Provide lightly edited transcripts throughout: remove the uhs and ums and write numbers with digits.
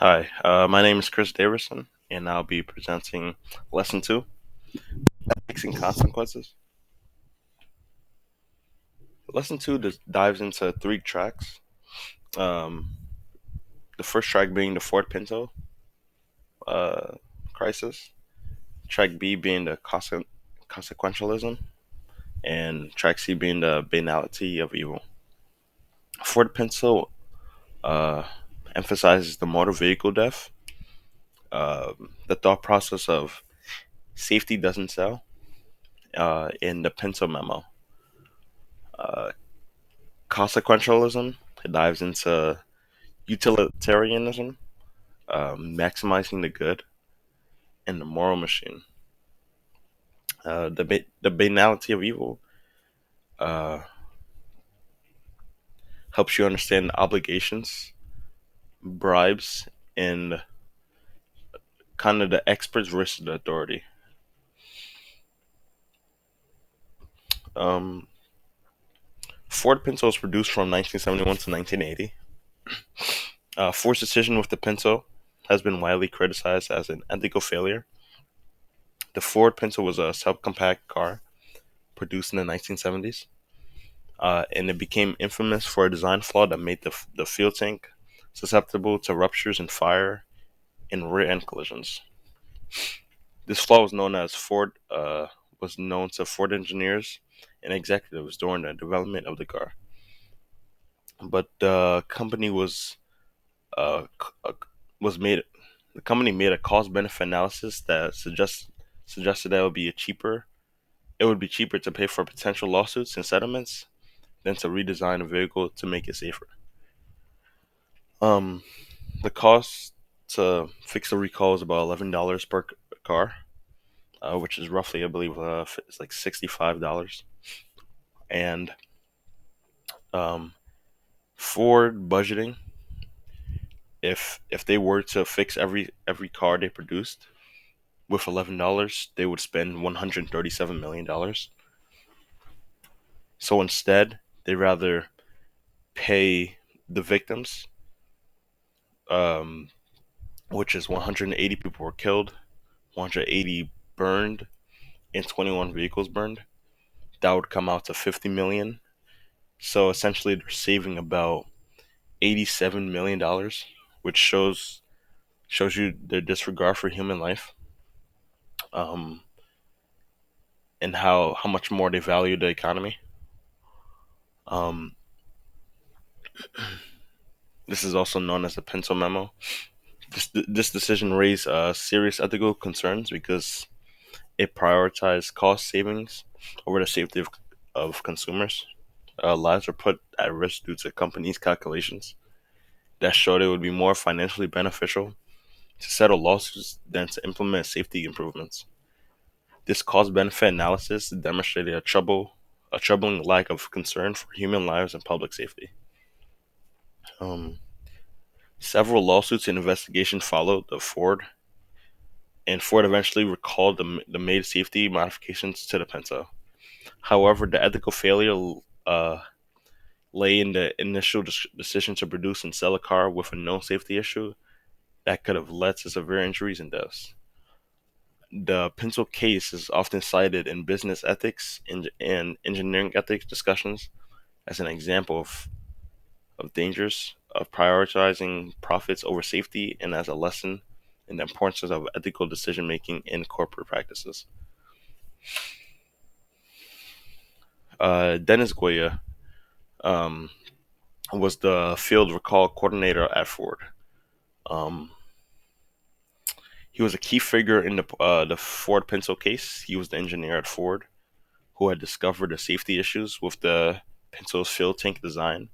Hi, my name is Chris Davison, and I'll be presenting Lesson 2, Ethics and Consequences. Lesson 2 dives into three tracks. Um, the first track being the Ford Pinto uh, crisis, track B being the consequentialism, and track C being the banality of evil. Ford Pinto uh, emphasizes the motor vehicle death, the thought process of safety doesn't sell, in the Pinto memo. Uh, Consequentialism dives into utilitarianism, maximizing the good, and the moral machine. The banality of evil uh, helps you understand obligations, bribes, and kind of the experts versus the authority. Um, Ford Pinto was produced from 1971 to 1980. Ford's decision with the Pinto has been widely criticized as an ethical failure. The Ford Pinto was a subcompact car produced in the 1970s, and it became infamous for a design flaw that made the fuel tank susceptible to ruptures and fire and rear end collisions. This flaw was known to Ford engineers and executives during the development of the car, but uh, uh, was made the company made a cost benefit analysis that suggested that it would be cheaper to pay for potential lawsuits and settlements than to redesign a vehicle to make it safer. Um, The cost to fix the recall is about $11 per car, which is roughly, I believe, it's like $65. And um, Ford budgeting, if they were to fix every car they produced with $11, they would spend $137 million. So instead, they rather pay the victims, um, which is 180 people were killed, 180 burned, and 21 vehicles burned. That would come out to 50 million. So essentially, they're saving about $87 million, which shows you their disregard for human life, um, and how much more they value the economy. Um, this is also known as the Pencil Memo. This decision raised serious ethical concerns because it prioritized cost savings over the safety of consumers. Lives were put at risk due to companies' calculations that showed it would be more financially beneficial to settle lawsuits than to implement safety improvements. This cost benefit analysis demonstrated a troubling lack of concern for human lives and public safety. Um, Several lawsuits and investigations followed and Ford eventually recalled the made safety modifications to the Pinto. However, the ethical failure uh, lay in the initial decision to produce and sell a car with a known safety issue that could have led to severe injuries and deaths. The Pinto case is often cited in business ethics and engineering ethics discussions as an example of dangers of prioritizing profits over safety and as a lesson in the importance of ethical decision making in corporate practices. Dennis Goya um, was the field recall coordinator at Ford. Um, he was a key figure in the Ford Pinto case. He was the engineer at Ford who had discovered the safety issues with the Pinto's fuel tank design,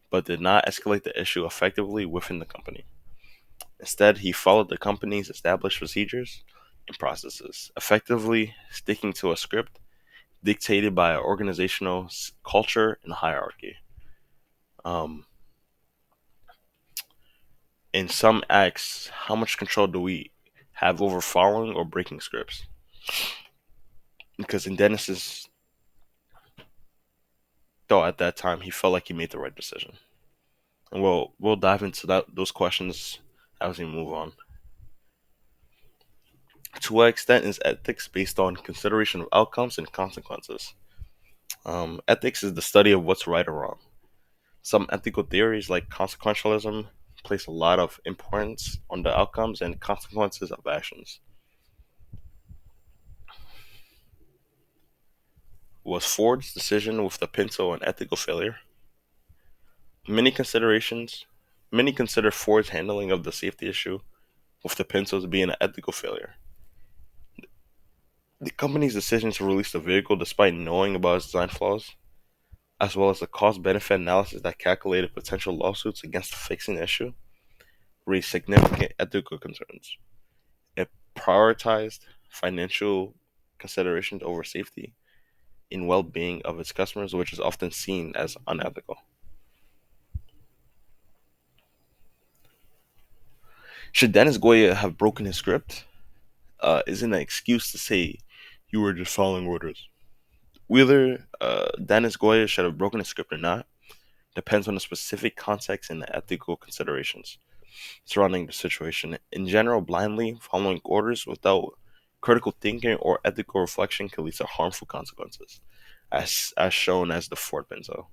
but did not escalate the issue effectively within the company. Instead, he followed the company's established procedures and processes, effectively sticking to a script dictated by an organizational culture and hierarchy. Um, in some acts, how much control do we have over following or breaking scripts? Because in Dennis's thought at that time, he felt like he made the right decision. And we'll dive into those questions as we move on. To what extent is ethics based on consideration of outcomes and consequences? Ethics is the study of what's right or wrong. Some ethical theories, like consequentialism, place a lot of importance on the outcomes and consequences of actions. Was Ford's decision with the Pinto an ethical failure? Many considerations, many consider Ford's handling of the safety issue with the Pinto to be an ethical failure. The company's decision to release the vehicle despite knowing about its design flaws, as well as the cost-benefit analysis that calculated potential lawsuits against fixing the issue, raised significant ethical concerns. It prioritized financial considerations over safety and well-being of its customers, which is often seen as unethical. Should Dennis Goya have broken his script? Isn't an excuse to say you were just following orders. Whether Dennis Goya should have broken his script or not depends on the specific context and the ethical considerations surrounding the situation. In general, blindly following orders without critical thinking or ethical reflection can lead to harmful consequences, as shown as the Ford Pinto.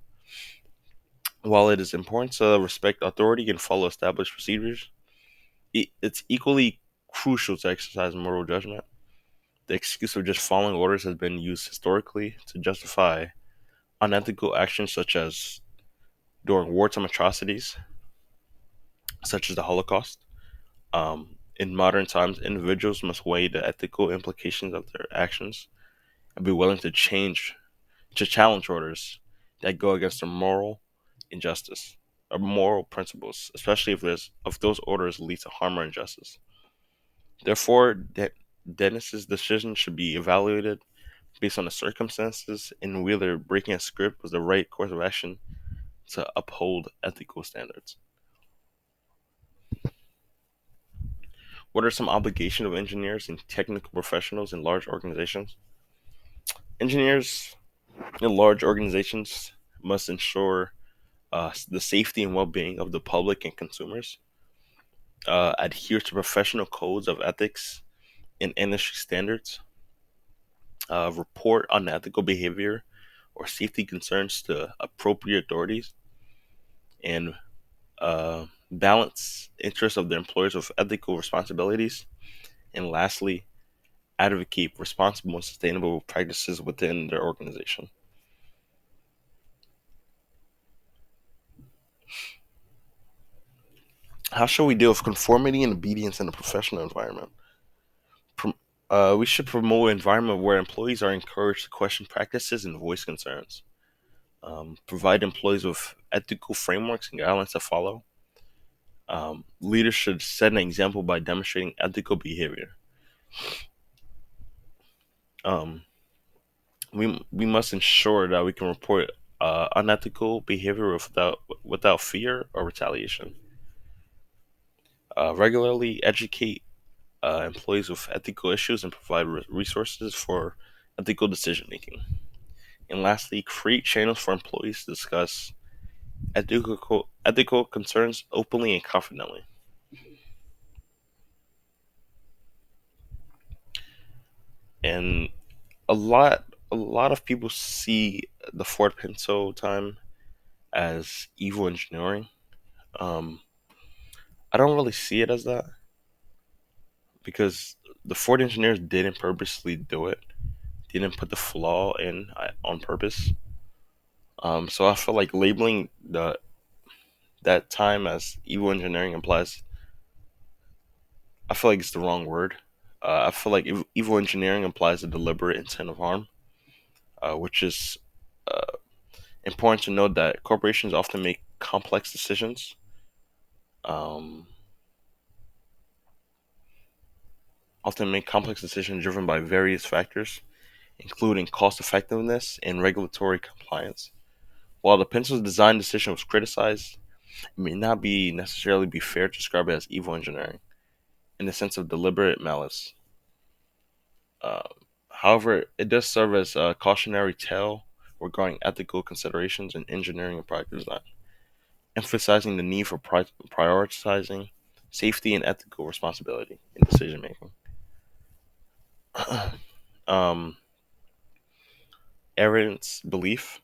While it is important to respect authority and follow established procedures, it's equally crucial to exercise moral judgment. The excuse of just following orders has been used historically to justify unethical actions such as during wartime atrocities, such as the Holocaust. In modern times, individuals must weigh the ethical implications of their actions and be willing to challenge orders that go against their moral injustice or moral principles, especially if those orders lead to harm or injustice. Therefore, Dennis's decision should be evaluated based on the circumstances and whether breaking a script was the right course of action to uphold ethical standards. What are some obligations of engineers and technical professionals in large organizations? Engineers in large organizations must ensure the safety and well-being of the public and consumers, adhere to professional codes of ethics and industry standards, report unethical behavior or safety concerns to appropriate authorities, and balance interests of their employers with ethical responsibilities, and lastly, advocate responsible and sustainable practices within their organization. How shall we deal with conformity and obedience in a professional environment? We should promote an environment where employees are encouraged to question practices and voice concerns. Provide employees with ethical frameworks and guidelines to follow. Leaders should set an example by demonstrating ethical behavior. Um, we must ensure that we can report unethical behavior without fear or retaliation. Regularly educate employees with ethical issues and provide resources for ethical decision making. And lastly, create channels for employees to discuss ethical concerns openly and confidently. And a lot of people see the Ford Pinto time as evil engineering. Um, I don't really see it as that because the Ford engineers didn't purposely do it. Didn't put the flaw in on purpose. So I feel like labeling that time as evil engineering implies. I feel like it's the wrong word. I feel like evil engineering implies a deliberate intent of harm, which is uh, important to note that corporations um, often make complex decisions driven by various factors, including cost effectiveness and regulatory compliance. While the pencil's design decision was criticized, it may not be necessarily be fair to describe it as evil engineering in the sense of deliberate malice. Uh, However, it does serve as a cautionary tale regarding ethical considerations in engineering and product design, emphasizing the need for prioritizing safety and ethical responsibility in decision making. um, Aaron's belief.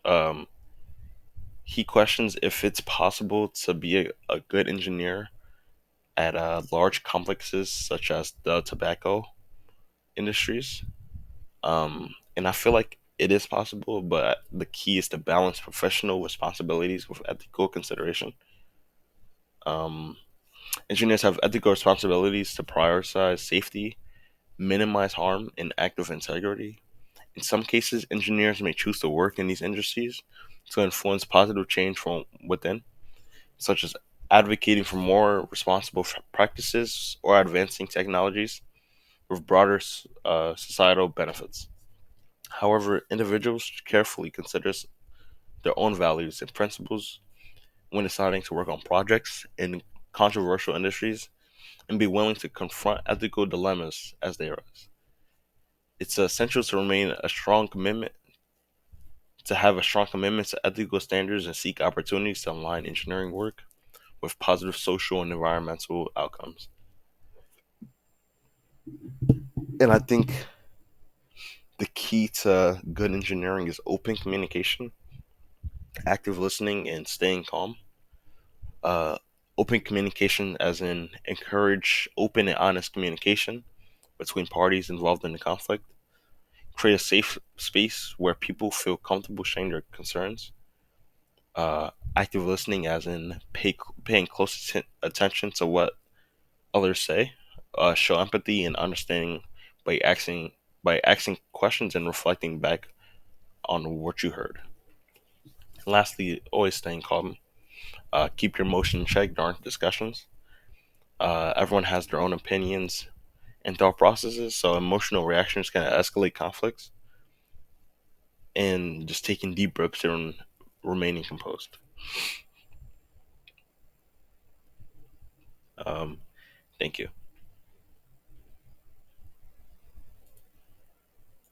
Um, he questions if it's possible to be a good engineer at large complexes such as the tobacco industries. And I feel like it is possible, but the key is to balance professional responsibilities with ethical consideration. Um, Engineers have ethical responsibilities to prioritize safety, minimize harm, and act with integrity. In some cases, engineers may choose to work in these industries to influence positive change from within, such as advocating for more responsible practices or advancing technologies with broader societal benefits. However, individuals should carefully consider their own values and principles when deciding to work on projects in controversial industries and be willing to confront ethical dilemmas as they arise. It's essential to have a strong commitment to ethical standards and seek opportunities to align engineering work with positive social and environmental outcomes. And I think the key to good engineering is open communication, active listening, and staying calm. Uh, Open communication, as in encourage open and honest communication between parties involved in the conflict, create a safe space where people feel comfortable sharing their concerns. Active listening, as in paying close attention to what others say, show empathy and understanding by asking questions and reflecting back on what you heard. And lastly, always staying calm. Keep your emotion in check during discussions. Everyone has their own opinions and thought processes, so emotional reactions can escalate conflicts. And just taking deep breaths and remaining composed. Um, Thank you.